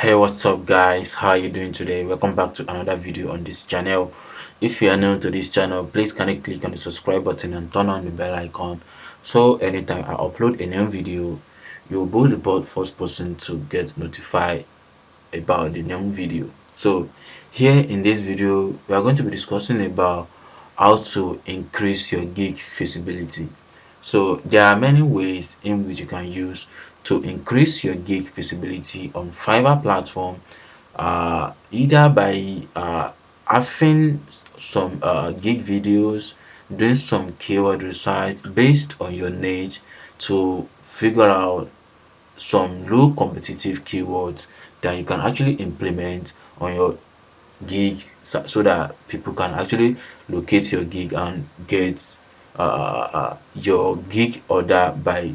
Hey, what's up guys? How are you doing today? Welcome back to another video on this channel. If you are new to this channel, please kindly click on the subscribe button and turn on the bell icon, so anytime I upload a new video, you'll be the first person to get notified about the new video. So here in this video, we are going to be discussing about how to increase your gig visibility. So there are many ways in which you can use to increase your gig visibility on Fiverr platform, either by having some gig videos, doing some keyword research based on your niche to figure out some low competitive keywords that you can actually implement on your gig, so that people can actually locate your gig and get your gig order by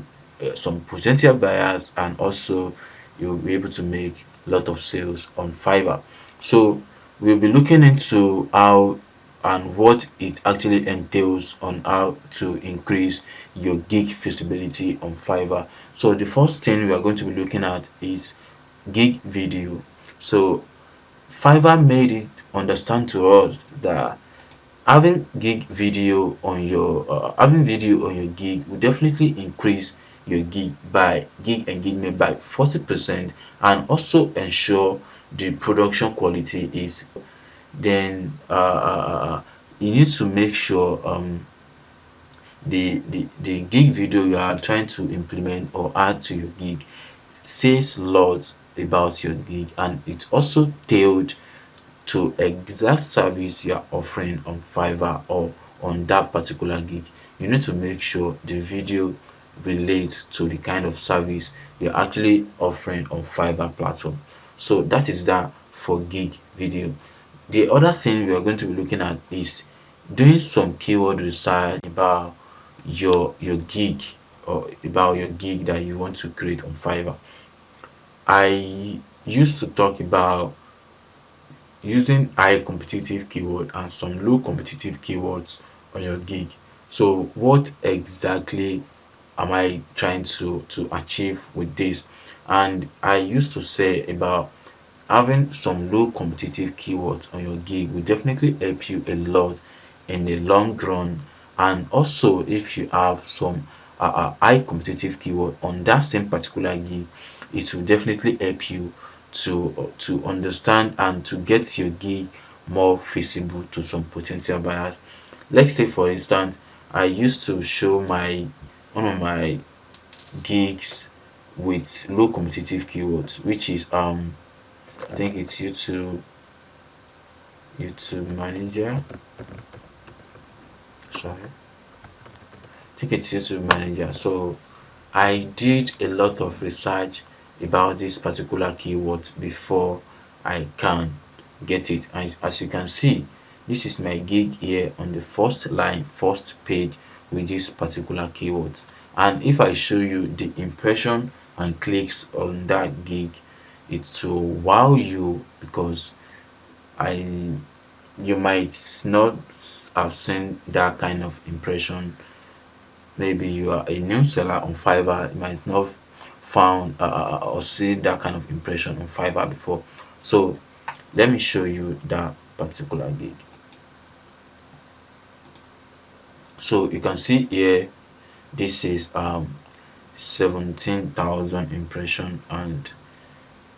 some potential buyers, and also you'll be able to make a lot of sales on Fiverr. So we'll be looking into how and what it actually entails on how to increase your gig visibility on Fiverr. So the first thing we are going to be looking at is gig video. So Fiverr made it understand to us that having video on your gig will definitely increase your gig engagement by 40%, and also ensure the production quality is. Then you need to make sure the gig video you are trying to implement or add to your gig says lots about your gig, and it's also tailored to exact service you are offering on Fiverr or on that particular gig. You need to make sure the video relates to the kind of service you're actually offering on Fiverr platform. So that is that for gig video. The other thing we are going to be looking at is doing some keyword research about your gig, or about your gig that you want to create on Fiverr. I used to talk about using high competitive keyword and some low competitive keywords on your gig. So what exactly am I trying to achieve with this? And I used to say about having some low competitive keywords on your gig will definitely help you a lot in the long run. And also, if you have some high competitive keyword on that same particular gig, it will definitely help you to understand and to get your gig more visible to some potential buyers. Let's say for instance, I used to show my one of my gigs with low competitive keywords, which is I think it's YouTube manager. Sorry, I think it's YouTube manager. So I did a lot of research about this particular keyword before I can get it. And as you can see, this is my gig here on the first line, first page, with this particular keywords. And if I show you the impression and clicks on that gig, it's to wow you, because I you might not have seen that kind of impression. Maybe you are a new seller on Fiverr, you might not found or see that kind of impression on Fiverr before. So let me show you that particular gig. So you can see here, this is 17,000 impression and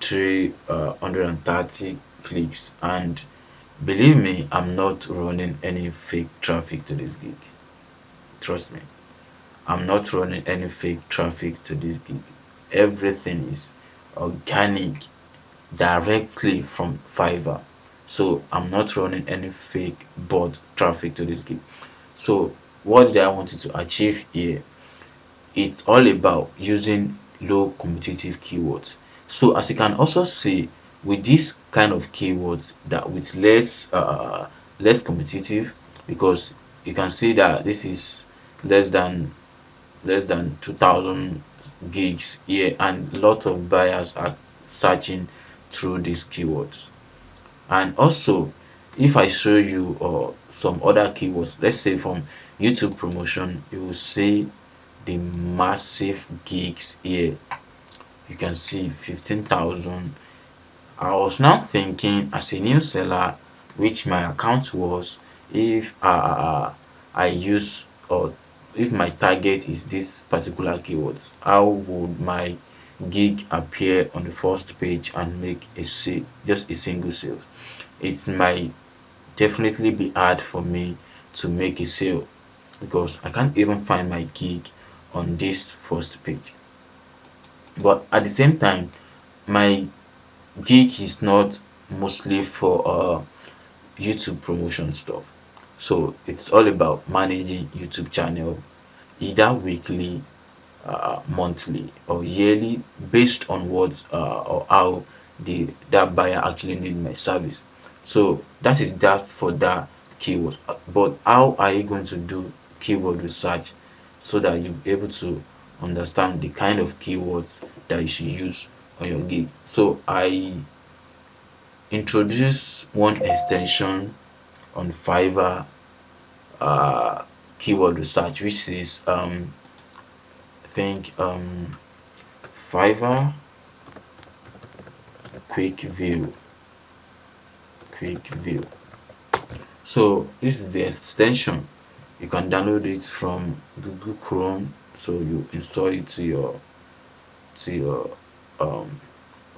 330 clicks. And believe me, I'm not running any fake traffic to this gig. Trust me, I'm not running any fake traffic to this gig. Everything is organic, directly from Fiverr. So I'm not running any fake bot traffic to this gig. So what did I want you to achieve here? It's all about using low competitive keywords. So as you can also see, with this kind of keywords, that with less competitive, because you can see that this is less than 2000 gigs here, and a lot of buyers are searching through these keywords. And also, if I show you some other keywords, let's say from YouTube promotion, you will see the massive gigs here. You can see 15,000 I was now thinking as a new seller, which my account was, if I use or if my target is this particular keywords, how would my gig appear on the first page and make a sale, just a single sale? It might definitely be hard for me to make a sale because I can't even find my gig on this first page. But at the same time, my gig is not mostly for YouTube promotion stuff. So it's all about managing YouTube channel either weekly, monthly or yearly based on what or how the that buyer actually need my service. So that is that for that keyword. But how are you going to do keyword research so that you'll be able to understand the kind of keywords that you should use on your gig? So I introduce one extension on Fiverr, uh, keyword research, which is I think Fiverr quick view. Quick view. So this is the extension. You can download it from Google Chrome. So you install it to your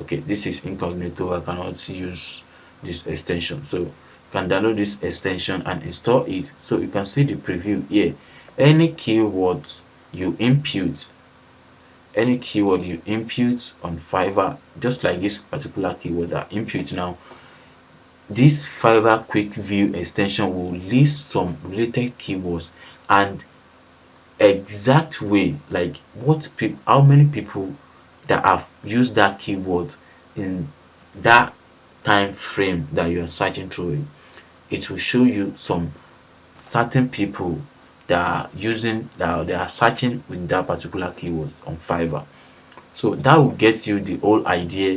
okay, this is incognito. I cannot use this extension. So you can download this extension and install it. So you can see the preview here. Any keywords you input, any keyword you input on Fiverr, just like this particular keyword I input now, this Fiverr quick view extension will list some related keywords and exact way, like how many people that have used that keyword in that time frame that you are searching through it. It will show you some certain people that are using that they are searching with that particular keyword on Fiverr. So that will get you the whole idea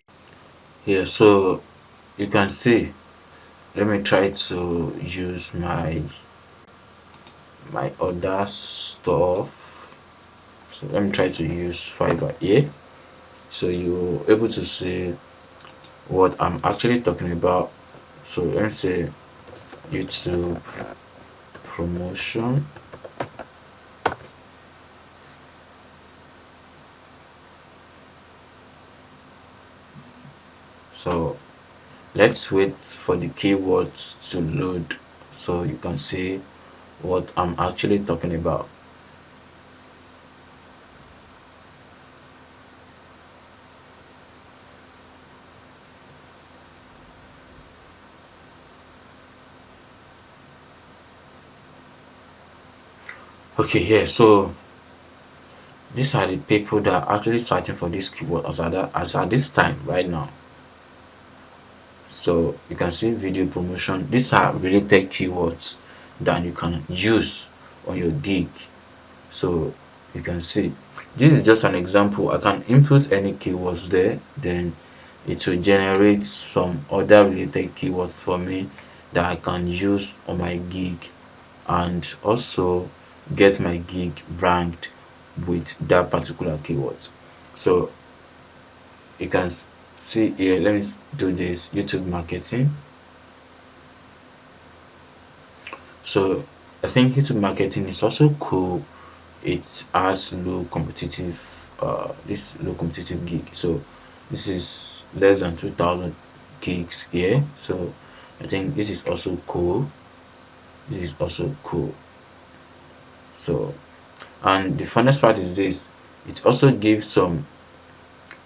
here. So you can see, let me try to use my other stuff. So let me try to use Fiverr here. So you're able to see what I'm actually talking about. So let's say YouTube promotion. So let's wait for the keywords to load so you can see what I'm actually talking about. Okay, yeah, so these are the people that are actually searching for this keyword as at this time right now. So you can see video promotion. These are related keywords that you can use on your gig. So you can see this is just an example. I can input any keywords there, then it will generate some other related keywords for me that I can use on my gig and also get my gig ranked with that particular keyword. So you can see here, let me do this YouTube marketing. So I think YouTube marketing is also cool. It has low competitive this low competitive gig. So this is less than 2000 gigs here. So I think this is also cool. This is also cool. So, and the funnest part is this, it also gives some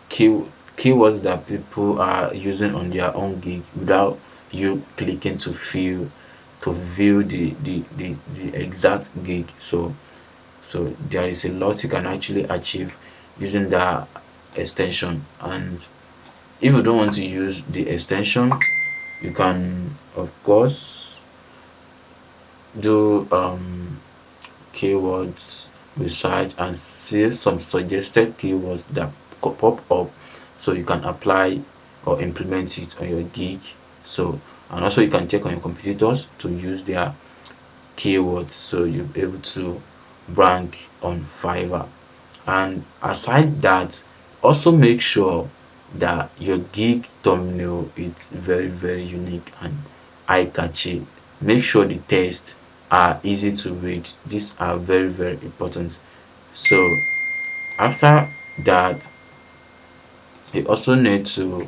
key keywords that people are using on their own gig without you clicking to view the exact gig. So there is a lot you can actually achieve using that extension. And if you don't want to use the extension, you can of course do keywords research and see some suggested keywords that pop up so you can apply or implement it on your gig. So, and also you can check on your competitors to use their keywords so you'll be able to rank on Fiverr. And aside that, also make sure that your gig thumbnail is very unique and eye catchy. Make sure the text are easy to read. These are very important. So after that, you also need to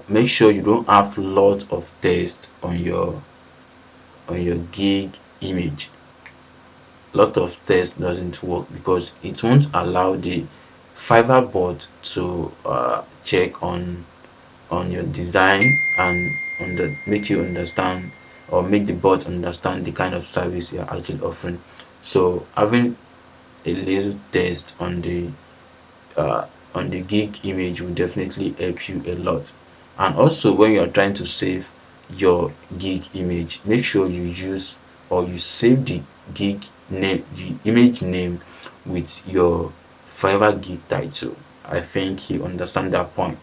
make sure you don't have lot of text on your gig image. Lot of text doesn't work because it won't allow the Fiverr bot to check on your design and make you understand, or make the bot understand the kind of service you're actually offering. So having a little text uh, on the gig image will definitely help you a lot. And also, when you are trying to save your gig image, make sure you use or you save the gig name, the image name, with your Fiverr gig title. I think you understand that point.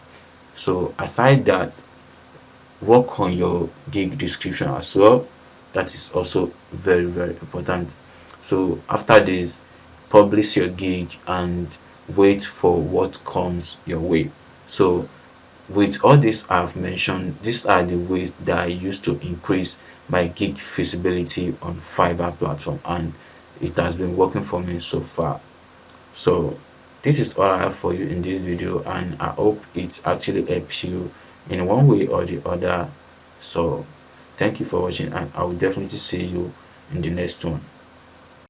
So aside that, work on your gig description as well. That is also very important. So after this, publish your gig and wait for what comes your way. So with all this I've mentioned, these are the ways that I use to increase my gig visibility on Fiverr platform, and it has been working for me so far. So this is all I have for you in this video, and I hope it actually helps you in one way or the other. So thank you for watching, and I will definitely see you in the next one.